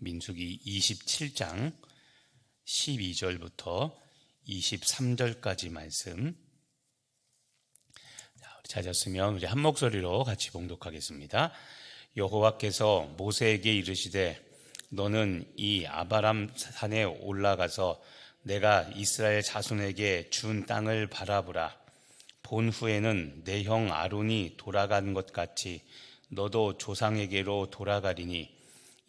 민수기 27장 12절부터 23절까지 말씀. 우리 찾았으면 우리 한 목소리로 같이 봉독하겠습니다. 여호와께서 모세에게 이르시되 너는 이 아바람 산에 올라가서 내가 이스라엘 자손에게 준 땅을 바라보라. 본 후에는 내 형 아론이 돌아간 것 같이 너도 조상에게로 돌아가리니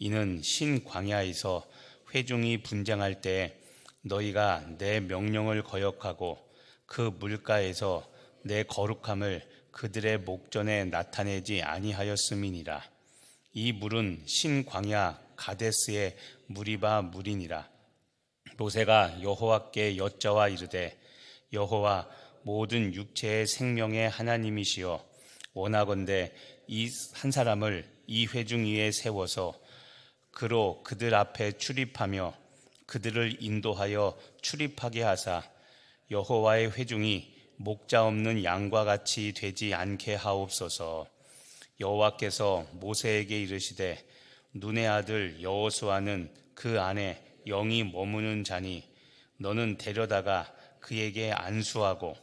이는 신 광야에서 회중이 분쟁할 때 너희가 내 명령을 거역하고 그 물가에서 내 거룩함을 그들의 목전에 나타내지 아니하였음이니라. 이 물은 신 광야 가데스의 무리바 물이니라. 모세가 여호와께 여짜와 이르되 여호와 모든 육체의 생명의 하나님이시여 원하건대 이 한 사람을 이 회중 위에 세워서 그로 그들 앞에 출입하며 그들을 인도하여 출입하게 하사 여호와의 회중이 목자 없는 양과 같이 되지 않게 하옵소서. 여호와께서 모세에게 이르시되 눈의 아들 여호수아는 그 안에 영이 머무는 자니 너는 데려다가 그에게 안수하고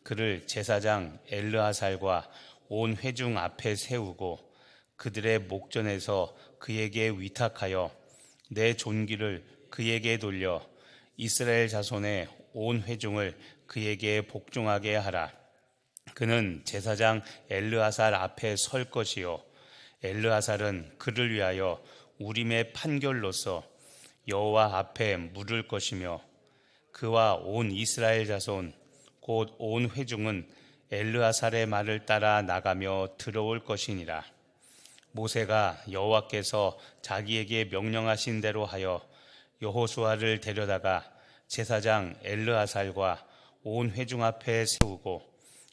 그를 제사장 엘르아살과 온 회중 앞에 세우고 그들의 목전에서 그에게 위탁하여 내 존귀를 그에게 돌려 이스라엘 자손의 온 회중을 그에게 복종하게 하라. 그는 제사장 엘르아살 앞에 설 것이요 엘르아살은 그를 위하여 우림의 판결로서 여호와 앞에 물을 것이며 그와 온 이스라엘 자손 곧 온 회중은 엘르아살의 말을 따라 나가며 들어올 것이니라. 모세가 여호와께서 자기에게 명령하신 대로 하여 여호수아를 데려다가 제사장 엘르아살과 온 회중 앞에 세우고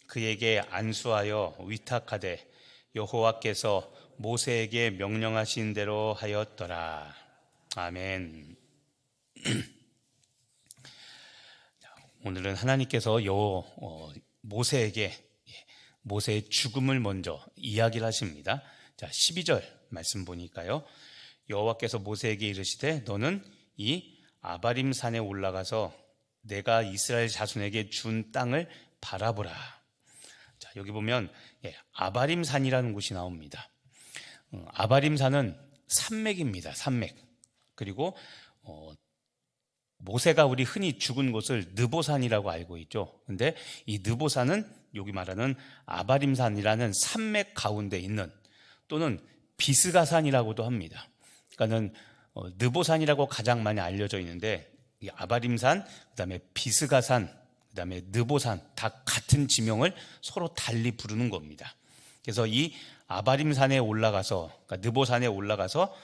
그에게 안수하여 위탁하되 여호와께서 모세에게 명령하신 대로 하였더라. 아멘. 오늘은 하나님께서 모세에게 모세의 죽음을 먼저 이야기를 하십니다. 자, 12절 말씀 보니까요. 여호와께서 모세에게 이르시되 너는 이 아바림 산에 올라가서 내가 이스라엘 자손에게 준 땅을 바라보라. 자, 여기 보면 아바림 산이라는 곳이 나옵니다. 아바림 산은 산맥입니다. 산맥. 그리고 모세가 우리 흔히 죽은 곳을 느보산이라고 알고 있죠. 근데 이 느보산은 여기 말하는 아바림산이라는 산맥 가운데 있는 또는 비스가산이라고도 합니다. 그러니까는 느보산이라고 가장 많이 알려져 있는데 이 아바림산, 그다음에 비스가산, 그다음에 느보산 다 같은 지명을 서로 달리 부르는 겁니다. 그래서 이 아바림산에 올라가서 그러니까 느보산에 올라가서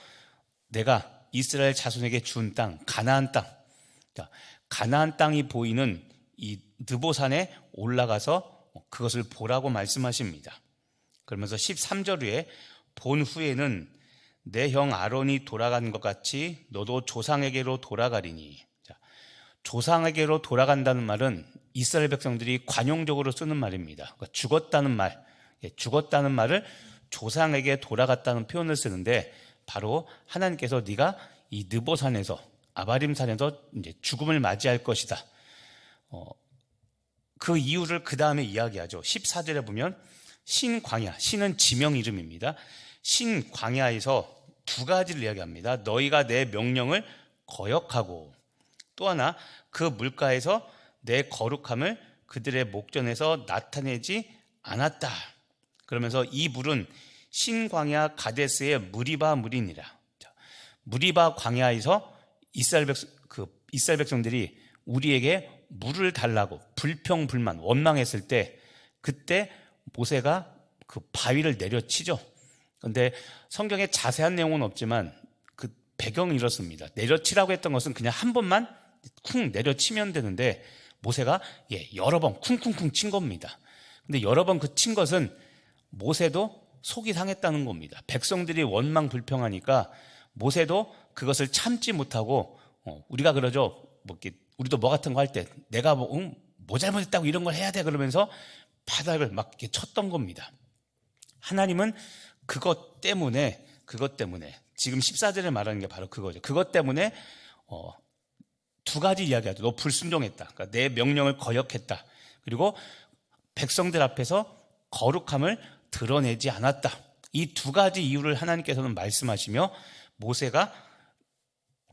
내가 이스라엘 자손에게 준 땅, 가나안 땅, 그러니까 가나안 땅이 보이는 이 느보산에 올라가서 그것을 보라고 말씀하십니다. 그러면서 13절 후에 본 후에는 내 형 아론이 돌아간 것 같이 너도 조상에게로 돌아가리니. 자, 조상에게로 돌아간다는 말은 이스라엘 백성들이 관용적으로 쓰는 말입니다. 그러니까 죽었다는 말, 죽었다는 말을 조상에게 돌아갔다는 표현을 쓰는데 바로 하나님께서 네가 이 느보산에서 아바림산에서 이제 죽음을 맞이할 것이다. 그 이유를 그 다음에 이야기하죠. 14절에 보면 신광야, 신은 지명 이름입니다. 신광야에서 두 가지를 이야기합니다. 너희가 내 명령을 거역하고 또 하나 그 물가에서 내 거룩함을 그들의 목전에서 나타내지 않았다. 그러면서 이 물은 신광야 가데스의 무리바 물이니라. 무리바 광야에서 이스라엘 백성들이 우리에게 물을 달라고 불평불만 원망했을 때 그때 모세가 그 바위를 내려치죠. 그런데 성경에 자세한 내용은 없지만 그 배경이 이렇습니다. 내려치라고 했던 것은 그냥 한 번만 쿵 내려치면 되는데 모세가 여러 번 쿵쿵쿵 친 겁니다. 근데 여러 번 그 친 것은 모세도 속이 상했다는 겁니다. 백성들이 원망 불평하니까 모세도 그것을 참지 못하고 우리가 그러죠. 우리도 뭐 같은 거 할 때 내가 뭐 잘못했다고 이런 걸 해야 돼 그러면서 바닥을 막 이렇게 쳤던 겁니다. 하나님은 그것 때문에 지금 14절에 말하는 게 바로 그거죠. 그것 때문에 두 가지 이야기하죠. 너 불순종했다. 그러니까 내 명령을 거역했다. 그리고 백성들 앞에서 거룩함을 드러내지 않았다. 이 두 가지 이유를 하나님께서는 말씀하시며 모세가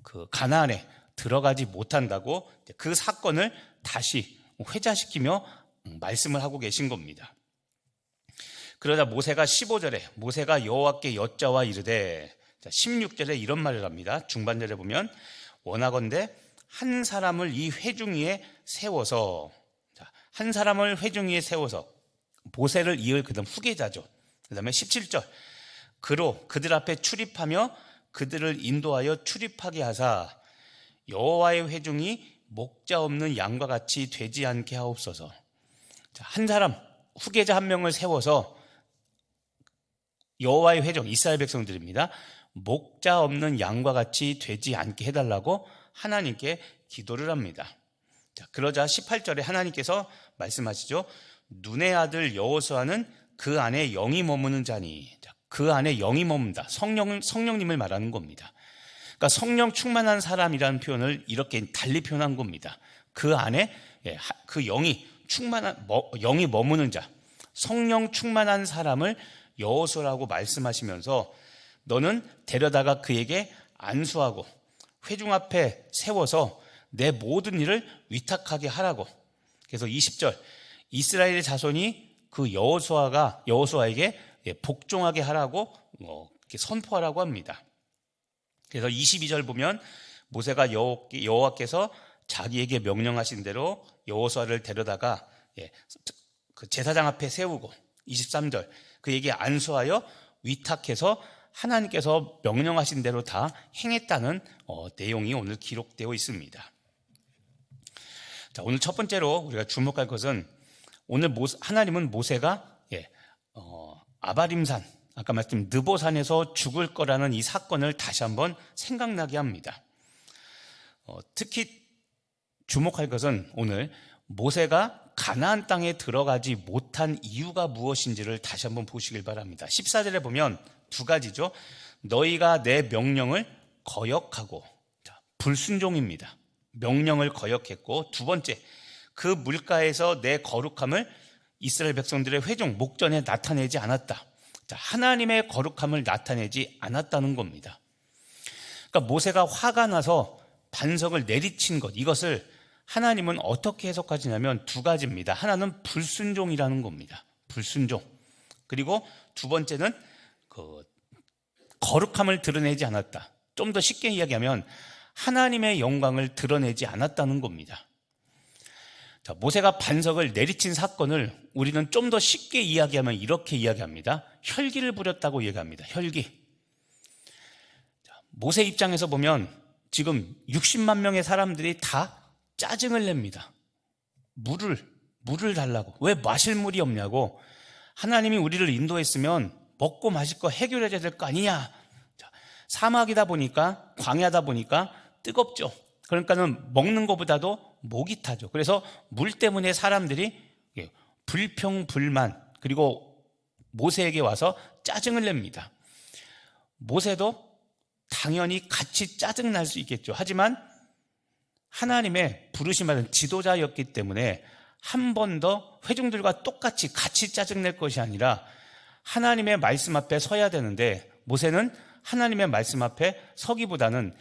그 가나안에 들어가지 못한다고 그 사건을 다시 회자시키며 말씀을 하고 계신 겁니다. 그러자 모세가 15절에 모세가 여호와께 여짜와 이르되, 16절에 이런 말을 합니다. 중반절에 보면 원하건대 한 사람을 이 회중 위에 세워서, 한 사람을 회중 위에 세워서 모세를 이을 그다음 후계자죠. 그 다음에 17절 그로 그들 앞에 출입하며 그들을 인도하여 출입하게 하사 여호와의 회중이 목자 없는 양과 같이 되지 않게 하옵소서. 한 사람 후계자 한 명을 세워서 여호와의 회중 이스라엘 백성들입니다. 목자 없는 양과 같이 되지 않게 해달라고 하나님께 기도를 합니다. 그러자 18절에 하나님께서 말씀하시죠. 눈의 아들 여호수아는 그 안에 영이 머무는 자니, 그 안에 영이 머문다. 성령님을 말하는 겁니다. 그러니까 성령 충만한 사람이라는 표현을 이렇게 달리 표현한 겁니다. 그 안에 그 영이 영이 머무는 자, 성령 충만한 사람을 여호수아라고 말씀하시면서 너는 데려다가 그에게 안수하고 회중 앞에 세워서 내 모든 일을 위탁하게 하라고. 그래서 20절 이스라엘의 자손이 그 여호수아에게 복종하게 하라고 이렇게 선포하라고 합니다. 그래서 22절 보면 모세가 여호와께서 자기에게 명령하신 대로 여호수아를 데려다가 그 제사장 앞에 세우고, 23절 그에게 안수하여 위탁해서 하나님께서 명령하신 대로 다 행했다는 내용이 오늘 기록되어 있습니다. 자, 오늘 첫 번째로 우리가 주목할 것은 오늘 하나님은 모세가 아바림산, 아까 말씀드린 느보산에서 죽을 거라는 이 사건을 다시 한번 생각나게 합니다. 특히 주목할 것은 오늘 모세가 가나안 땅에 들어가지 못한 이유가 무엇인지를 다시 한번 보시길 바랍니다. 14절에 보면 두 가지죠. 너희가 내 명령을 거역하고, 불순종입니다. 명령을 거역했고, 두 번째, 그 물가에서 내 거룩함을 이스라엘 백성들의 회중 목전에 나타내지 않았다. 하나님의 거룩함을 나타내지 않았다는 겁니다. 그러니까 모세가 화가 나서 반석을 내리친 것, 이것을 하나님은 어떻게 해석하시냐면 두 가지입니다. 하나는 불순종이라는 겁니다. 불순종. 그리고 두 번째는 거룩함을 드러내지 않았다. 좀 더 쉽게 이야기하면 하나님의 영광을 드러내지 않았다는 겁니다. 자, 모세가 반석을 내리친 사건을 우리는 좀 더 쉽게 이야기하면 이렇게 이야기합니다. 혈기를 부렸다고 이야기합니다. 혈기. 자, 모세 입장에서 보면 지금 60만 명의 사람들이 다 짜증을 냅니다. 물을 달라고. 왜 마실 물이 없냐고. 하나님이 우리를 인도했으면 먹고 마실 거 해결해야 될 거 아니냐. 자, 사막이다 보니까, 광야다 보니까 뜨겁죠. 그러니까는 먹는 것보다도 목이 타죠. 그래서 물 때문에 사람들이 불평불만, 그리고 모세에게 와서 짜증을 냅니다. 모세도 당연히 같이 짜증날 수 있겠죠. 하지만 하나님의 부르심받은 지도자였기 때문에 한 번 더 회중들과 똑같이 같이 짜증낼 것이 아니라 하나님의 말씀 앞에 서야 되는데, 모세는 하나님의 말씀 앞에 서기보다는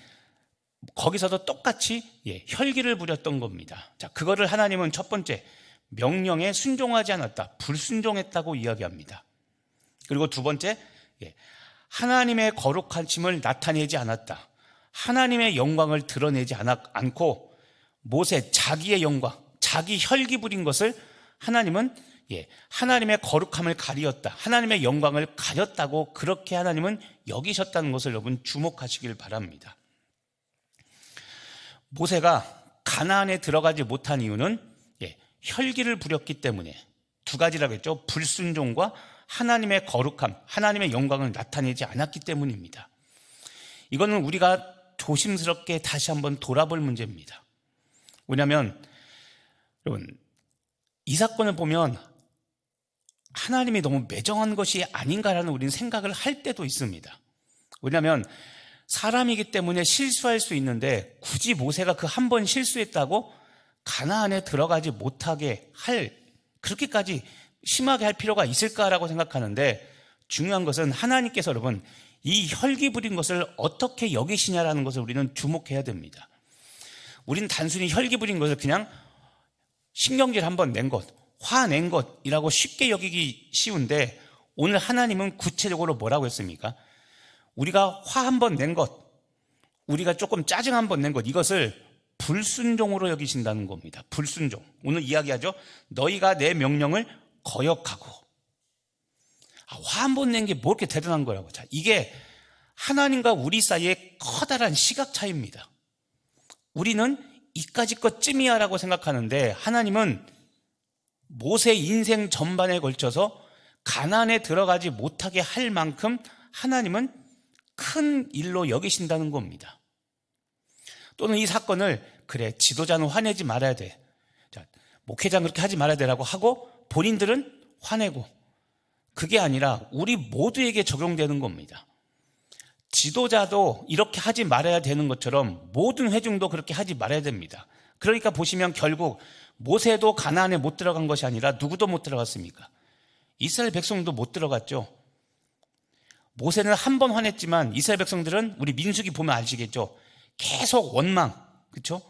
거기서도 똑같이 혈기를 부렸던 겁니다. 자, 그거를 하나님은 첫 번째, 명령에 순종하지 않았다, 불순종했다고 이야기합니다. 그리고 두 번째, 하나님의 거룩하심을 나타내지 않았다, 하나님의 영광을 드러내지 않고 모세 자기의 영광, 자기 혈기 부린 것을 하나님은 하나님의 거룩함을 가리었다, 하나님의 영광을 가렸다고 그렇게 하나님은 여기셨다는 것을 여러분 주목하시길 바랍니다. 모세가 가나안에 들어가지 못한 이유는 혈기를 부렸기 때문에, 두 가지라고 했죠. 불순종과 하나님의 거룩함, 하나님의 영광을 나타내지 않았기 때문입니다. 이거는 우리가 조심스럽게 다시 한번 돌아볼 문제입니다. 왜냐하면 여러분, 이 사건을 보면 하나님이 너무 매정한 것이 아닌가라는 우리는 생각을 할 때도 있습니다. 왜냐하면 사람이기 때문에 실수할 수 있는데 굳이 모세가 그 한 번 실수했다고 가나안에 들어가지 못하게 할, 그렇게까지 심하게 할 필요가 있을까라고 생각하는데, 중요한 것은 하나님께서 여러분 이 혈기 부린 것을 어떻게 여기시냐라는 것을 우리는 주목해야 됩니다. 우리는 단순히 혈기 부린 것을 그냥 신경질 한번 낸 것, 화낸 것이라고 쉽게 여기기 쉬운데, 오늘 하나님은 구체적으로 뭐라고 했습니까? 우리가 화 한 번 낸 것, 우리가 조금 짜증 한 번 낸 것, 이것을 불순종으로 여기신다는 겁니다. 불순종. 오늘 이야기하죠. 너희가 내 명령을 거역하고. 화 한 번 낸 게 뭐 이렇게 대단한 거라고. 자, 이게 하나님과 우리 사이의 커다란 시각 차이입니다. 우리는 이까짓 것쯤이야라고 생각하는데, 하나님은 모세 인생 전반에 걸쳐서 가나안에 들어가지 못하게 할 만큼 하나님은 큰 일로 여기신다는 겁니다. 또는 이 사건을, 그래 지도자는 화내지 말아야 돼, 자, 목회장 그렇게 하지 말아야 되라고 하고 본인들은 화내고, 그게 아니라 우리 모두에게 적용되는 겁니다. 지도자도 이렇게 하지 말아야 되는 것처럼 모든 회중도 그렇게 하지 말아야 됩니다. 그러니까 보시면 결국 모세도 가나안에 못 들어간 것이 아니라 누구도 못 들어갔습니까? 이스라엘 백성도 못 들어갔죠. 모세는 한 번 화냈지만 이스라엘 백성들은, 우리 민수기 보면 아시겠죠? 계속 원망, 그렇죠?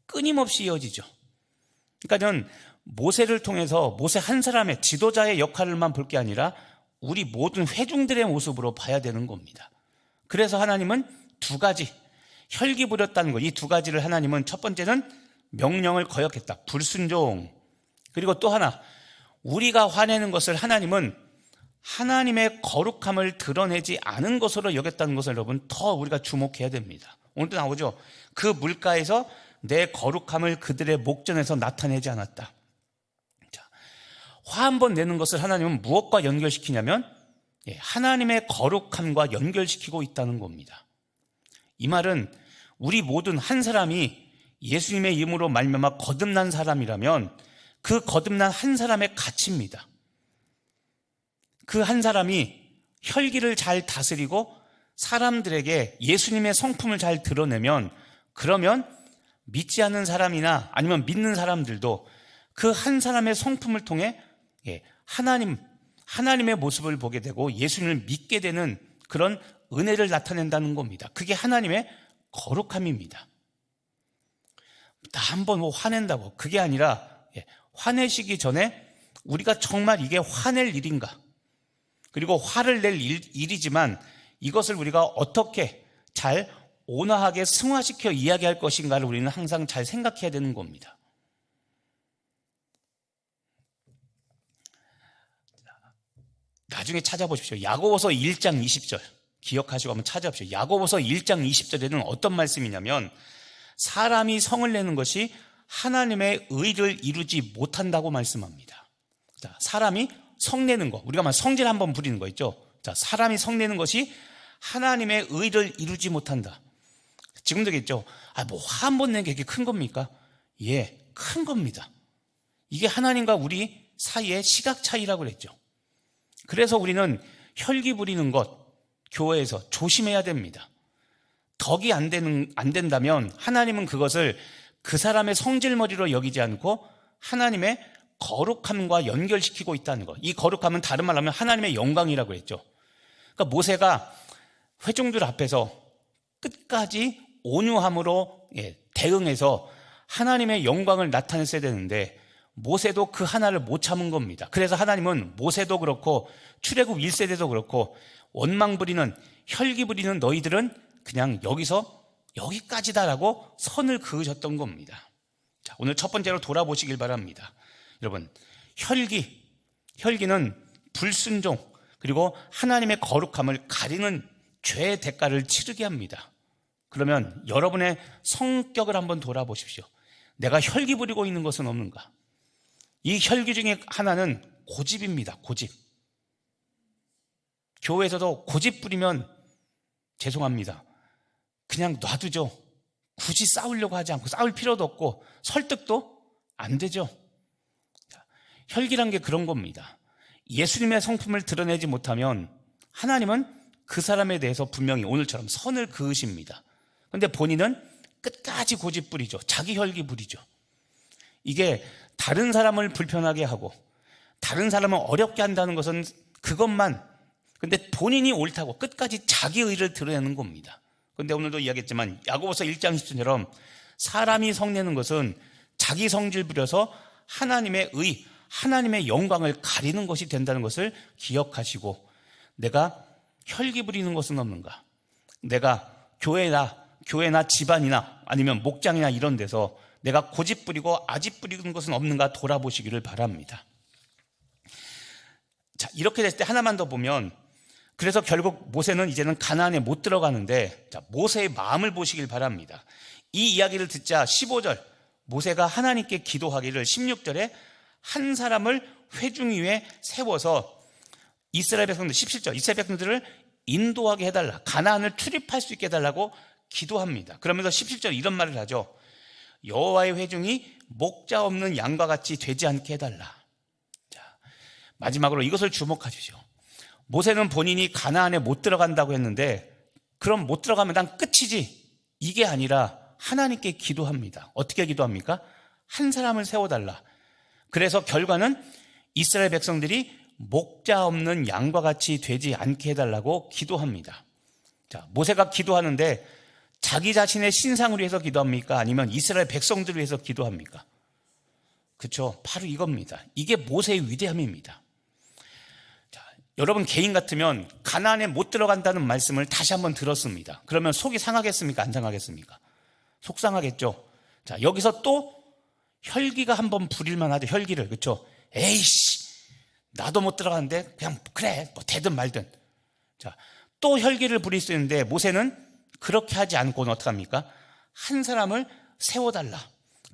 끊임없이 이어지죠. 그러니까 저는 모세를 통해서 모세 한 사람의 지도자의 역할만 볼 게 아니라 우리 모든 회중들의 모습으로 봐야 되는 겁니다. 그래서 하나님은 두 가지, 혈기 부렸다는 것, 이 두 가지를 하나님은, 첫 번째는 명령을 거역했다, 불순종. 그리고 또 하나, 우리가 화내는 것을 하나님은 하나님의 거룩함을 드러내지 않은 것으로 여겼다는 것을 여러분 더 우리가 주목해야 됩니다. 오늘도 나오죠. 그 물가에서 내 거룩함을 그들의 목전에서 나타내지 않았다. 자, 화 한 번 내는 것을 하나님은 무엇과 연결시키냐면 하나님의 거룩함과 연결시키고 있다는 겁니다. 이 말은 우리 모든 한 사람이 예수님의 이름으로 말미암아 거듭난 사람이라면 그 거듭난 한 사람의 가치입니다. 그 한 사람이 혈기를 잘 다스리고 사람들에게 예수님의 성품을 잘 드러내면, 그러면 믿지 않는 사람이나 아니면 믿는 사람들도 그 한 사람의 성품을 통해 하나님의 모습을 보게 되고 예수님을 믿게 되는 그런 은혜를 나타낸다는 겁니다. 그게 하나님의 거룩함입니다. 나 한번 뭐 화낸다고, 그게 아니라 화내시기 전에 우리가 정말 이게 화낼 일인가, 그리고 화를 낼 일이지만 이것을 우리가 어떻게 잘 온화하게 승화시켜 이야기할 것인가를 우리는 항상 잘 생각해야 되는 겁니다. 나중에 찾아보십시오. 야고보서 1장 20절 기억하시고 한번 찾아보십시오. 야고보서 1장 20절에는 어떤 말씀이냐면, 사람이 성을 내는 것이 하나님의 의를 이루지 못한다고 말씀합니다. 자, 사람이 성내는 거, 우리가 말 성질 한번 부리는 거 있죠. 자, 사람이 성내는 것이 하나님의 의를 이루지 못한다. 지금도 있죠. 뭐 화 한 번 낸 게 이렇게 큰 겁니까? 예, 큰 겁니다. 이게 하나님과 우리 사이의 시각 차이라고 그랬죠. 그래서 우리는 혈기 부리는 것 교회에서 조심해야 됩니다. 덕이 안 된다면 하나님은 그것을 그 사람의 성질머리로 여기지 않고 하나님의 거룩함과 연결시키고 있다는 것. 이 거룩함은 다른 말로 하면 하나님의 영광이라고 했죠. 그러니까 모세가 회중들 앞에서 끝까지 온유함으로 대응해서 하나님의 영광을 나타냈어야 되는데 모세도 그 하나를 못 참은 겁니다. 그래서 하나님은 모세도 그렇고 출애굽 1세대도 그렇고 원망 부리는, 혈기 부리는 너희들은 그냥 여기까지다라고 선을 그으셨던 겁니다. 자, 오늘 첫 번째로 돌아보시길 바랍니다. 여러분, 혈기는 불순종, 그리고 하나님의 거룩함을 가리는 죄의 대가를 치르게 합니다. 그러면 여러분의 성격을 한번 돌아보십시오. 내가 혈기 부리고 있는 것은 없는가? 이 혈기 중에 하나는 고집입니다. 고집. 교회에서도 고집 부리면 죄송합니다, 그냥 놔두죠. 굳이 싸우려고 하지 않고, 싸울 필요도 없고 설득도 안 되죠. 혈기란 게 그런 겁니다. 예수님의 성품을 드러내지 못하면 하나님은 그 사람에 대해서 분명히 오늘처럼 선을 그으십니다. 그런데 본인은 끝까지 고집 부리죠. 자기 혈기 부리죠. 이게 다른 사람을 불편하게 하고 다른 사람을 어렵게 한다는 것은 그것만, 근데 본인이 옳다고 끝까지 자기 의를 드러내는 겁니다. 그런데 오늘도 이야기했지만 야고보서 1장 10절처럼 사람이 성내는 것은 자기 성질 부려서 하나님의 의, 하나님의 영광을 가리는 것이 된다는 것을 기억하시고, 내가 혈기 부리는 것은 없는가? 내가 교회나 집안이나 아니면 목장이나 이런 데서 내가 고집 부리고 아집 부리는 것은 없는가 돌아보시기를 바랍니다. 자, 이렇게 됐을 때 하나만 더 보면, 그래서 결국 모세는 이제는 가나안에 못 들어가는데, 자, 모세의 마음을 보시길 바랍니다. 이 이야기를 듣자 15절 모세가 하나님께 기도하기를, 16절에 한 사람을 회중 위에 세워서 이스라엘 백성들, 17절 이스라엘 백성들을 인도하게 해달라, 가나안을 출입할 수 있게 해달라고 기도합니다. 그러면서 17절 이런 말을 하죠. 여호와의 회중이 목자 없는 양과 같이 되지 않게 해달라. 자, 마지막으로 이것을 주목하십시오. 모세는 본인이 가나안에 못 들어간다고 했는데, 그럼 못 들어가면 난 끝이지, 이게 아니라 하나님께 기도합니다. 어떻게 기도합니까? 한 사람을 세워달라. 그래서 결과는 이스라엘 백성들이 목자 없는 양과 같이 되지 않게 해달라고 기도합니다. 자, 모세가 기도하는데 자기 자신의 신상을 위해서 기도합니까? 아니면 이스라엘 백성들을 위해서 기도합니까? 그렇죠. 바로 이겁니다. 이게 모세의 위대함입니다. 자, 여러분 개인 같으면 가나안에 못 들어간다는 말씀을 다시 한번 들었습니다. 그러면 속이 상하겠습니까? 안 상하겠습니까? 속상하겠죠. 자, 여기서 또 혈기가 한번 부릴만 하죠. 혈기를. 그렇죠. 에이씨, 나도 못 들어가는데 그냥 그래, 뭐 되든 말든. 자, 또 혈기를 부릴 수 있는데 모세는 그렇게 하지 않고는 어떡합니까? 한 사람을 세워달라.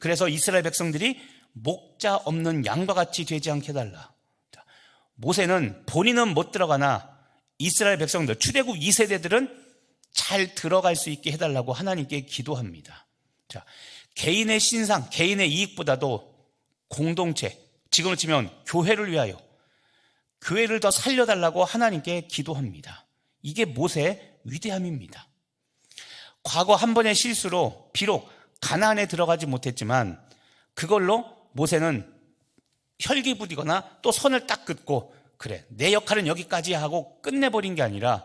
그래서 이스라엘 백성들이 목자 없는 양과 같이 되지 않게 해달라. 자, 모세는 본인은 못 들어가나 이스라엘 백성들, 출애굽 2세대들은 잘 들어갈 수 있게 해달라고 하나님께 기도합니다. 자, 개인의 신상, 개인의 이익보다도 공동체, 지금으로 치면 교회를 위하여 교회를 더 살려달라고 하나님께 기도합니다. 이게 모세의 위대함입니다. 과거 한 번의 실수로 비록 가나안에 들어가지 못했지만 그걸로 모세는 혈기 부리거나 또 선을 딱 긋고 그래, 내 역할은 여기까지 하고 끝내버린 게 아니라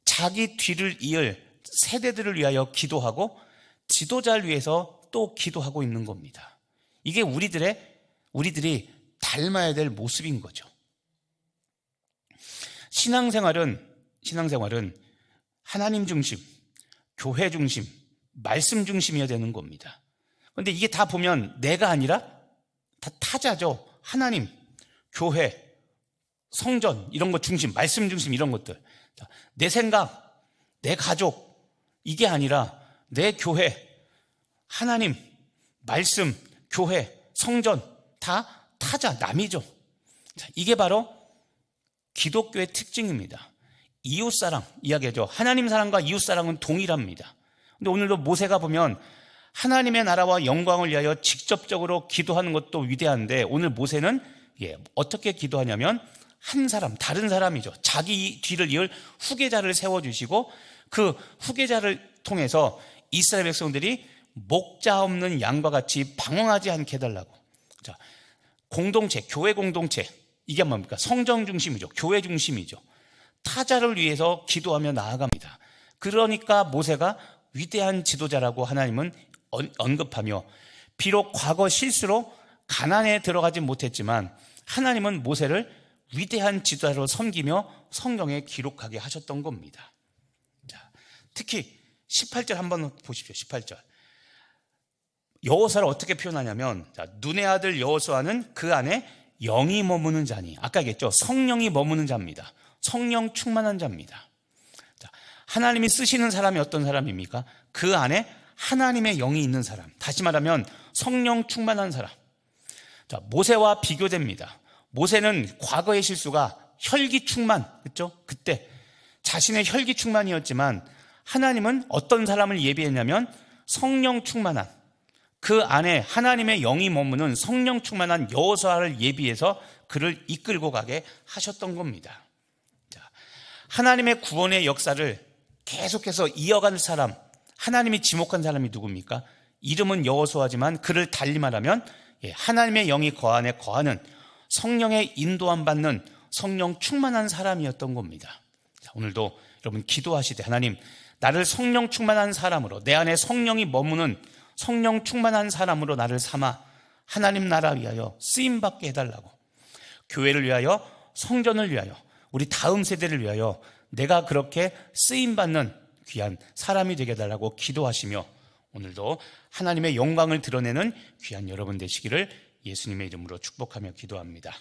자기 뒤를 이을 세대들을 위하여 기도하고 지도자를 위해서 또 기도하고 있는 겁니다. 이게 우리들이 닮아야 될 모습인 거죠. 신앙생활은 하나님 중심, 교회 중심, 말씀 중심이어야 되는 겁니다. 그런데 이게 다 보면 내가 아니라 다 타자죠. 하나님, 교회, 성전 이런 것 중심, 말씀 중심 이런 것들. 내 생각, 내 가족 이게 아니라 내 교회, 하나님, 말씀, 교회, 성전 다 타자, 남이죠. 이게 바로 기독교의 특징입니다. 이웃사랑 이야기하죠. 하나님 사랑과 이웃사랑은 동일합니다. 근데 오늘도 모세가 보면 하나님의 나라와 영광을 위하여 직접적으로 기도하는 것도 위대한데 오늘 모세는 어떻게 기도하냐면 한 사람, 다른 사람이죠. 자기 뒤를 이을 후계자를 세워주시고 그 후계자를 통해서 이스라엘 백성들이 목자 없는 양과 같이 방황하지 않게 해달라고. 자, 공동체, 교회 공동체 이게 뭡니까? 성전 중심이죠. 교회 중심이죠. 타자를 위해서 기도하며 나아갑니다. 그러니까 모세가 위대한 지도자라고 하나님은 언급하며 비록 과거 실수로 가나안에 들어가지 못했지만 하나님은 모세를 위대한 지도자로 섬기며 성경에 기록하게 하셨던 겁니다. 자, 특히 18절 한번 보십시오. 18절. 여호수아를 어떻게 표현하냐면 눈의 아들 여호수아는 그 안에 영이 머무는 자니, 아까 얘기했죠. 성령이 머무는 자입니다. 성령 충만한 자입니다. 자, 하나님이 쓰시는 사람이 어떤 사람입니까? 그 안에 하나님의 영이 있는 사람, 다시 말하면 성령 충만한 사람. 자, 모세와 비교됩니다. 모세는 과거의 실수가 혈기 충만, 그렇죠? 그때 자신의 혈기 충만이었지만 하나님은 어떤 사람을 예비했냐면 성령 충만한, 그 안에 하나님의 영이 머무는 성령 충만한 여호수아를 예비해서 그를 이끌고 가게 하셨던 겁니다. 자, 하나님의 구원의 역사를 계속해서 이어갈 사람, 하나님이 지목한 사람이 누굽니까? 이름은 여호수아지만 그를 달리 말하면 하나님의 영이 거안에 거하는, 성령의 인도함 받는, 성령 충만한 사람이었던 겁니다. 자, 오늘도 여러분 기도하시되, 하나님 나를 성령 충만한 사람으로, 내 안에 성령이 머무는 성령 충만한 사람으로 나를 삼아 하나님 나라 위하여 쓰임받게 해달라고, 교회를 위하여, 성전을 위하여, 우리 다음 세대를 위하여 내가 그렇게 쓰임받는 귀한 사람이 되게 해달라고 기도하시며, 오늘도 하나님의 영광을 드러내는 귀한 여러분 되시기를 예수님의 이름으로 축복하며 기도합니다.